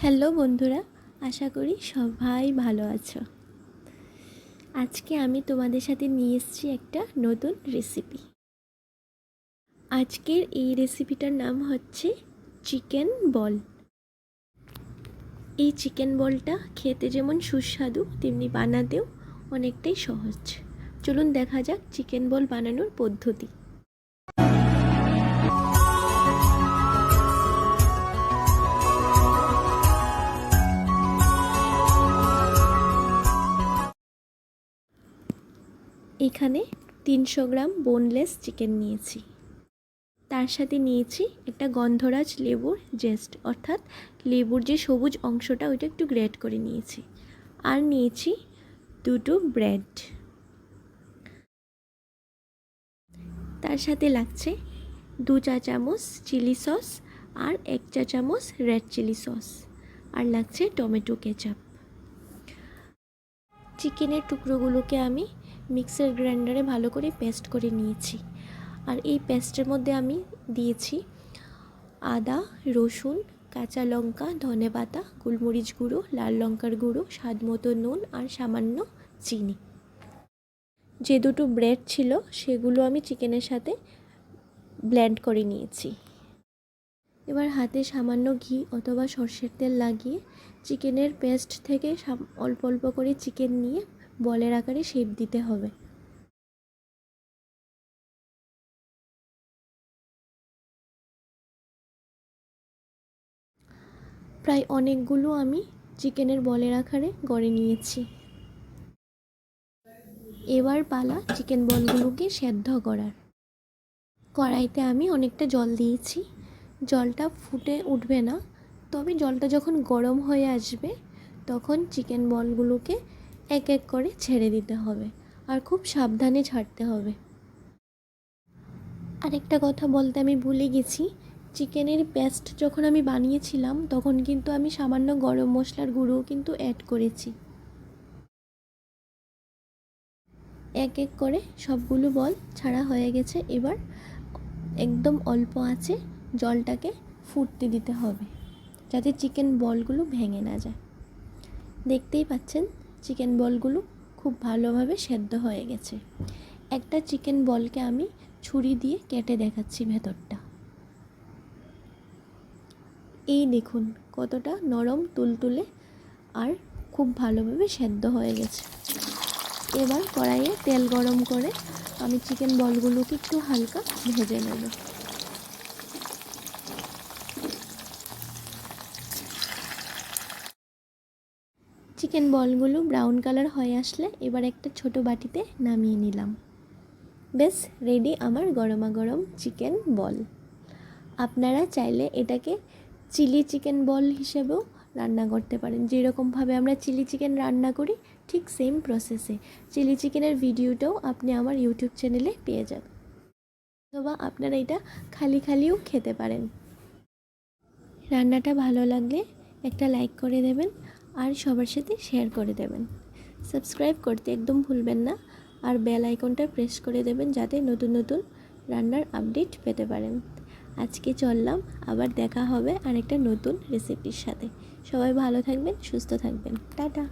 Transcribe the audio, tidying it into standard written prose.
Hello বন্ধুরা, আশা করি সবাই ভালো আছো। আজকে আমি তোমাদের সাথে নিয়ে এসেছি একটা নতুন রেসিপি। আজকের এই রেসিপিটার নাম হচ্ছে চিকেন বল। এই চিকেন বলটা খেতে যেমন সুস্বাদু তেমনি বানাতেও অনেকটাই সহজ। চলুন দেখা যাক চিকেন বল বানানোর পদ্ধতি। এখানে 300 গ্রাম বোনলেস চিকেন নিয়েছি। তার সাথে নিয়েছি একটা গন্ধরাজ লেবুর জেস্ট, অর্থাৎ লেবুর যে সবুজ অংশটা ওইটা একটু গ্রেট করে নিয়েছি। আর নিয়েছি দুটো ব্রেড। তার সাথে লাগছে 2 চা চামচ চিলি সস আর 1 চা চামচ রেড চিলি সস, আর লাগছে টমেটো কেচাপ। চিকেনের টুকরোগুলোকে আমি মিক্সার গ্রাইন্ডারে ভালো করে পেস্ট করে নিয়েছি। আর এই পেস্টের মধ্যে আমি দিয়েছি আদা, রসুন, কাঁচা লঙ্কা, ধনেপাতা, গোলমরিচ গুঁড়ো, লাল লঙ্কার গুঁড়ো, স্বাদ মতো নুন আর সামান্য চিনি। যে দুটো ব্রেড ছিল সেগুলো আমি চিকেনের সাথে ব্লেন্ড করে নিয়েছি। এবার হাতে সামান্য ঘি অথবা সর্ষের তেল লাগিয়ে চিকেনের পেস্ট থেকে অল্প অল্প করে চিকেন নিয়ে বলের আকারে শেপ দিতে হবে। প্রায় অনেকগুলো আমি চিকেনের বলের আকারে গড়ে নিয়েছি। এবার পালা চিকেন বলগুলোকে সেদ্ধ করার। কড়াইতে আমি অনেকটা জল দিয়েছি। জলটা ফুটে উঠবে না, তবে জলটা যখন গরম হয়ে আসবে তখন চিকেন বলগুলোকে এক এক করে ছেড়ে দিতে হবে, আর খুব সাবধানে ছাড়তে হবে। আরেকটা কথা বলতে আমি ভুলে গেছি, চিকেনের পেস্ট যখন আমি বানিয়েছিলাম তখন কিন্তু আমি সামান্য গরম মশলার গুঁড়োও কিন্তু অ্যাড করেছি। এক এক করে সবগুলো বল ছাড়া হয়ে গেছে। এবার একদম অল্প আঁচে জলটাকে ফুটতে দিতে হবে যাতে চিকেন বলগুলো ভেঙে না যায়। দেখতেই পাচ্ছেন চিকেন বলগুলো খুব ভালোভাবে সেদ্ধ হয়ে গেছে। একটা চিকেন বলকে আমি ছুরি দিয়ে কেটে দেখাচ্ছি ভেতরটা। এই দেখুন কতটা নরম তুলতুলে আর খুব ভালোভাবে সেদ্ধ হয়ে গেছে। এবার কড়াইয়ে তেল গরম করে আমি চিকেন বলগুলোকে একটু হালকা ভেজে নেব। চিকেন বলগুলো ব্রাউন কালার হয়ে আসলে এবার একটা ছোট বাটিতে নামিয়ে নিলাম। বেশ রেডি আমার গরমা গরম চিকেন বল। আপনারা চাইলে এটাকে চিলি চিকেন বল হিসেবেও রান্না করতে পারেন। যেরকমভাবে আমরা চিলি চিকেন রান্না করি ঠিক সেম প্রসেসে চিলি চিকেনের ভিডিওটাও আপনি আমার ইউটিউব চ্যানেলে পেয়ে যাবেন, অথবা আপনারা এটা খালি খালিও খেতে পারেন। রান্নাটা ভালো লাগলে একটা লাইক করে দেবেন আর সবার সাথে শেয়ার করে দেবেন। সাবস্ক্রাইব করতে একদম ভুলবেন না, আর বেল আইকনটা প্রেস করে দেবেন যাতে নতুন নতুন রান্নার আপডেট পেতে পারেন। আজকে চললাম, আবার দেখা হবে আরেকটা নতুন রেসিপির সাথে। সবাই ভালো থাকবেন, সুস্থ থাকবেন। টাটা।